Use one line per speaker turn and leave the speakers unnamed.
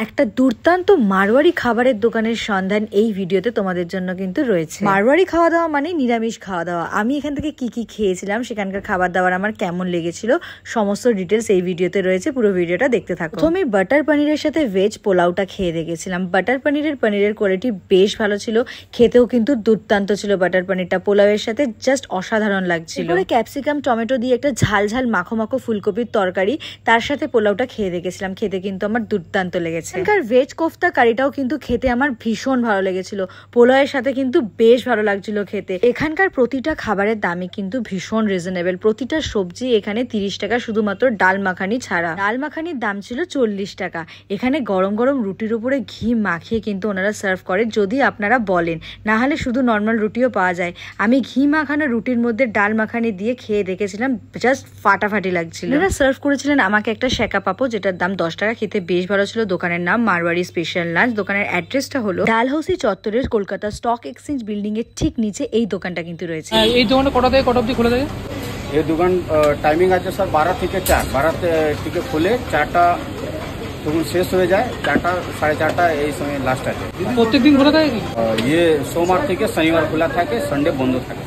একটা দুর্দান্ত মারওয়াড়ি খাবারের দোকানের সন্ধান এই ভিডিওতে তোমাদের জন্য কিন্তু রয়েছে। মারওয়াড়ি খাওয়া দাওয়া মানে নিরামিষ খাওয়া দাওয়া। আমি এখান থেকে কি কি খেয়েছিলাম, সেখানকার খাবার দাবার আমার কেমন লেগেছিল, সমস্ত ডিটেলস এই ভিডিওতে রয়েছে। পুরো ভিডিওটা দেখতে থাকো। তো আমি বাটার পনিরের সাথে ভেজ পোলাওটা খেয়ে দেখেছিলাম। বাটার পনিরের কোয়ালিটি বেশ ভালো ছিল, খেতেও কিন্তু দুর্দান্ত ছিল বাটার পনিরটা। পোলাওয়ের সাথে জাস্ট অসাধারণ লাগছিল। ক্যাপসিকাম টমেটো দিয়ে একটা ঝাল ঝাল মাখো মাখো ফুলকপির তরকারি, তার সাথে পোলাওটা খেয়ে দেখেছিলাম। খেতে কিন্তু আমার দুর্দান্ত লেগেছে। এখানকার ভেজ কোফতা কারিটাও কিন্তু খেতে আমার ভীষণ ভালো লেগেছিল। পোলাওয়ের সাথে কিন্তু বেশ ভালো লাগছিল খেতে। এখানকার প্রতিটা খাবারের দামই কিন্তু ভীষণ রিজনেবল। প্রতিটা সবজি এখানে 30 টাকা, শুধুমাত্র ডাল মাখানি ছাড়া। ডাল মাখানির দাম ছিল 40 টাকা। এখানে গরম গরম রুটির উপরে ঘি মাখিয়ে কিন্তু ওনারা সার্ভ করে, যদি আপনারা বলেন। না হলে শুধু নর্মাল রুটিও পাওয়া যায়। আমি ঘি মাখানো রুটির মধ্যে ডাল মাখানি দিয়ে খেয়ে দেখেছিলাম, জাস্ট ফাটাফাটি লাগছিল। ওনারা সার্ভ করেছিলেন আমাকে একটা শেকা পাপো, যেটার দাম 10 টাকা। খেতে বেশ ভালো ছিল। দোকানের নাম মারওয়াড়ি স্পেশাল লাঞ্চ। দোকানের অ্যাড্রেসটা হলো ডালহৌসি চত্বরের কলকাতা স্টক এক্সচেঞ্জ বিল্ডিং এর ঠিক নিচে এই দোকানটা কিন্তু রয়েছে।
এই দোকানটা কটা থেকে কটা অবধি খোলা থাকে?
এই দোকান টাইমিং আছে স্যার 12 থেকে 4। 12 থেকে খুলে 4টা তখন শেষ হয়ে যায়। 4টা 4:30 এই সময় লাস্ট আছে।
প্রত্যেকদিন খোলা থাকে কি?
সোমবার থেকে শনিবার খোলা থাকে, সানডে বন্ধ থাকে।